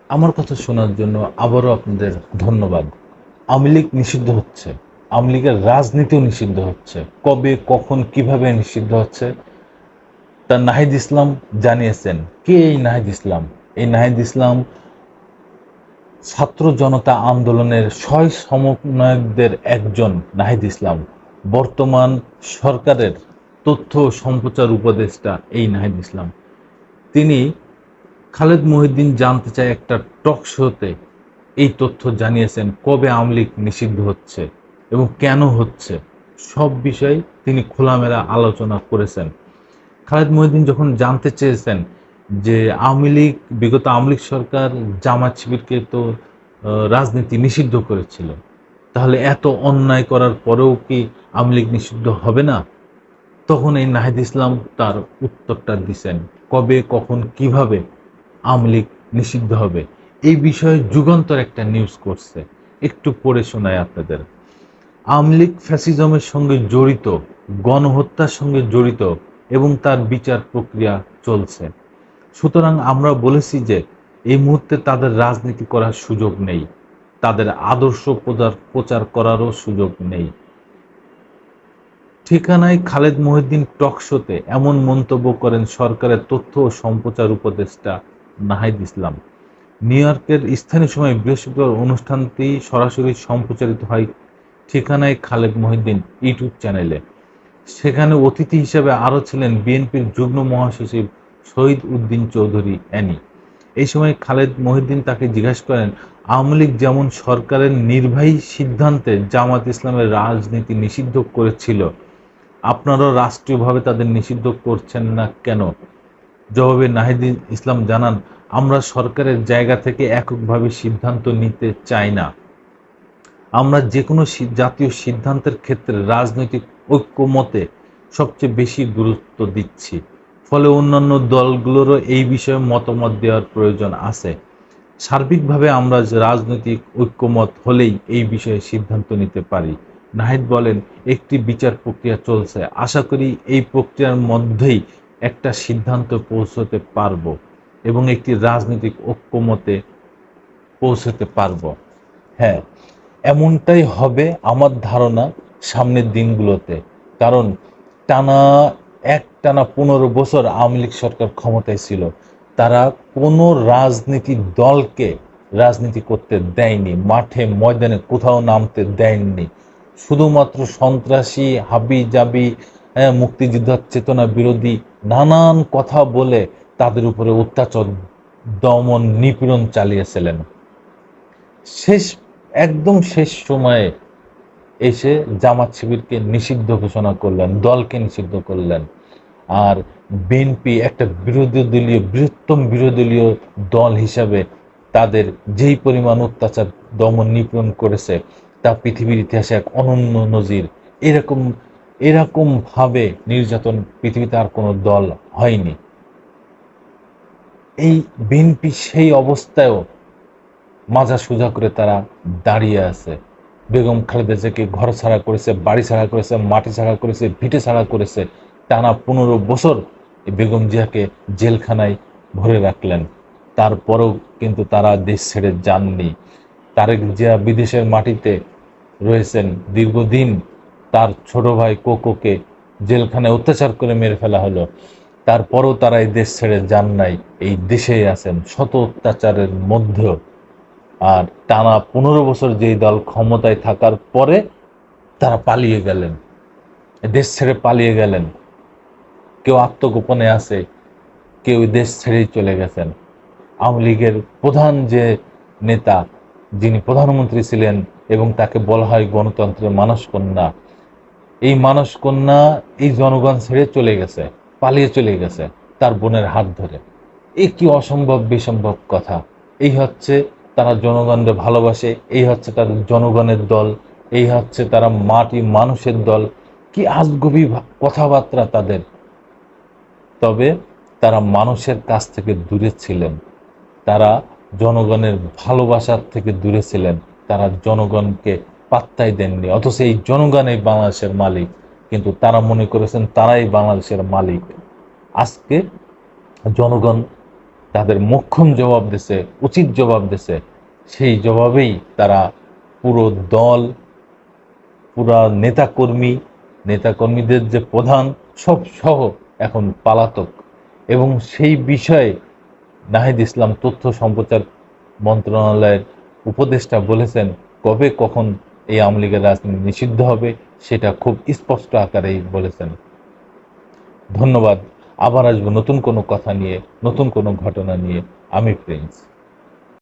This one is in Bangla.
আমার কথা শোনার জন্য আবারও আপনাদের ধন্যবাদ। আওয়ামী লীগ নিষিদ্ধ হচ্ছে। আওয়ামী লীগের রাজনীতিও নিষিদ্ধ হচ্ছে। কবে, কখন, কিভাবে নিষিদ্ধ হচ্ছে তা নাহিদ ইসলাম জানিয়েছেন। কে এই নাহিদ ইসলাম? এই নাহিদ ইসলাম ছাত্র জনতা আন্দোলনের সমন্বয়কদের একজন। নাহিদ ইসলাম বর্তমান সরকারের তথ্য ও সম্প্রচার উপদেষ্টা। এই নাহিদ ইসলাম তিনি খালেদ মহিউদ্দিন জানতে চায় একটা টক শোতে এই তথ্য জানিয়েছেন, কবে আওয়ামী লীগ নিষিদ্ধ হচ্ছে এবং কেন হচ্ছে। সব বিষয়ে তিনি খোলামেলা আলোচনা করেছেন। খালেদ মহিউদ্দিন যখন জানতে চেয়েছেন যে বিগত আওয়ামী লীগ সরকার জামাত শিবিরকে তো রাজনীতি নিষিদ্ধ করেছিল, তাহলে এত অন্যায় করার পরেও কি আওয়ামী লীগ নিষিদ্ধ হবে না? তখন এই নাহিদ ইসলাম তার উত্তরটা দিছেন, কবে, কখন, কিভাবে আওয়ামী লীগ নিষিদ্ধ হবে। এই বিষয়ে যুগান্তর একটা নিউজ করছে, একটু পড়ে শোনায় আপনাদের। আওয়ামী লীগ ফ্যাসিজমের সঙ্গে জড়িত, গণহত্যার সঙ্গে জড়িত এবং তার বিচার প্রক্রিয়া চলছে। সুতরাং আমরা বলেছি যে এই মুহূর্তে তাদের রাজনীতি করার সুযোগ নেই, তাদের আদর্শ প্রচার করারও সুযোগ নেই। ঠিকানায় খালেদ মহিউদ্দিন টক শোতে এমন মন্তব্য করেন সরকারের তথ্য ও সম্প্রচার উপদেষ্টা নাহিদ ইসলাম। নিউ ইয়র্কের স্থানীয় সময় বৃহস্পতিবার অনুষ্ঠানটি সরাসরি সম্প্রচারিত হয় ঠিকানায় খালেদ মহিউদ্দিন ইউটিউব চ্যানেলে। সেখানে অতিথি হিসেবে আরও ছিলেন বিএনপির যুগ্ম মহাসচিব শহীদ উদ্দিন চৌধুরী অ্যানি। এই সময় খালেদ মহিউদ্দিন তাকে জিজ্ঞাসা করেন, আওয়ামী লীগ যেমন সরকারের নির্বাহী সিদ্ধান্তে জামাত ইসলামের রাজনীতি নিষিদ্ধ করেছিল, আপনারাও রাষ্ট্রীয়ভাবে তাদের নিষিদ্ধ করছেন না কেন? জবাবে নাহিদ ইসলাম জানান, আমরা সরকারের জায়গা থেকে এককভাবে সিদ্ধান্ত নিতে চাই না। আমরা যে কোনো জাতীয় সিদ্ধান্তের ক্ষেত্রে রাজনৈতিক ঐক্যমতে সবচেয়ে বেশি গুরুত্ব দিচ্ছি। ফলে অন্যান্য দলগুলোরও এই বিষয়ে মতামত দেওয়ার প্রয়োজন আছে। সার্বিকভাবে আমরা রাজনৈতিক ঐক্যমত হলেই এই বিষয়ে সিদ্ধান্ত নিতে পারি। নাহিদ বলেন, একটি বিচার প্রক্রিয়া চলছে। আশা করি এই প্রক্রিয়ার মধ্যেই একটা সিদ্ধান্ত পৌঁছতে পারব এবং একটি রাজনৈতিক ঐক্যমতে পৌঁছতে পারব। হ্যাঁ, এমনটাই হবে আমার ধারণা সামনের দিনগুলোতে। কারণ টানা 15 বছর আওয়ামী লীগ সরকার ক্ষমতায় ছিল। তারা কোনো রাজনীতির দলকে রাজনীতি করতে দেয়নি, মাঠে ময়দানে কোথাও নামতে দেয়নি। শুধুমাত্র সন্ত্রাসী, হাবি-জাবি, মুক্তিযোদ্ধার চেতনা বিরোধী নানান কথা বলে তাদের উপরে অত্যাচার, দমন, নিপীড়ন চালিয়েছিলেন। শেষ একদম শেষ সময়ে এসে জামাত শিবিরকে নিষিদ্ধ ঘোষণা করলেন, দলকে নিষিদ্ধ করলেন। আর বিএনপি একটা বৃহত্তম বিরোধী দলীয় দল হিসাবে তাদের যেই পরিমাণ অত্যাচার, দমন, নিপীড়ন করেছে তা পৃথিবীর ইতিহাসে এক অনন্য নজির। এরকম এরকম ভাবে নির্যাতন পৃথিবীতে আর কোনো দল হয়নি। এই বিএনপি সেই অবস্থায়ও মাজা সোজা করে তারা দাঁড়িয়ে আছে। বেগম খালেদা জিয়াকে ঘর ছাড়া করেছে, বাড়ি ছাড়া করেছে, মাটি ছাড়া করেছে, ভিটে ছাড়া করেছে। টানা 15 বছর এই বেগম জিয়াকে জেলখানায় ভরে রাখলেন। তারপরেও কিন্তু তারা দেশ ছেড়ে যাননি। তারেক জিয়া বিদেশের মাটিতে রয়েছেন দীর্ঘদিন। তার ছোট ভাই কোকোকে জেলখানায় অত্যাচার করে মেরে ফেলা হলো, তারপরও তারা এই দেশ ছেড়ে যান নাই, এই দেশেই আছেন শত অত্যাচারের মধ্যেও। আর টানা 15 বছর যেই দল ক্ষমতায় থাকার পরে তারা পালিয়ে গেলেন, দেশ ছেড়ে পালিয়ে গেলেন। কেউ আত্মগোপনে আছে, কেউ দেশ ছেড়েই চলে গেছেন। আওয়ামী লীগের প্রধান যে নেতা, যিনি প্রধানমন্ত্রী ছিলেন এবং তাকে বলা হয় গণতন্ত্রের মানসকন্যা, এই মানসকন্যা এই জনগণ ছেড়ে চলে গেছে, পালিয়ে চলে গেছে তার বোনের হাত ধরে। এ কি অসম্ভব বিসম্ভব কথা! এই হচ্ছে তারা জনগণকে ভালোবাসে, এই হচ্ছে তাদের জনগণের দল, এই হচ্ছে তারা মাটি মানুষের দল। কি আজগুবি কথাবার্তা তাদের! তবে তারা মানুষের কাছ থেকে দূরে ছিলেন, তারা জনগণের ভালোবাসার থেকে দূরে ছিলেন, তারা জনগণকে পাত্তাই দেননি। অথচ এই জনগণই বাংলাদেশের মালিক, কিন্তু তারা মনে করেছেন তারাই বাংলাদেশের মালিক। আজকে জনগণ তাদের মোক্ষম জবাব দিছে, উচিত জবাব দিছে। সেই জবাবেই তারা পুরো দল, পুরা নেতাকর্মীদের যে প্রধান সব সহ এখন পালাতক। এবং সেই বিষয়ে নাহিদ ইসলাম তথ্য সম্প্রচার মন্ত্রণালয়ের উপদেষ্টা বলেছেন, কবে কখন এই আওয়ামী লীগের রাজনীতি নিষিদ্ধ হবে সেটা খুব স্পষ্ট আকারেই বলেছেন। ধন্যবাদ। আবার আসবো নতুন কোনো কথা নিয়ে, নতুন কোনো ঘটনা নিয়ে। আমি প্রিন্স।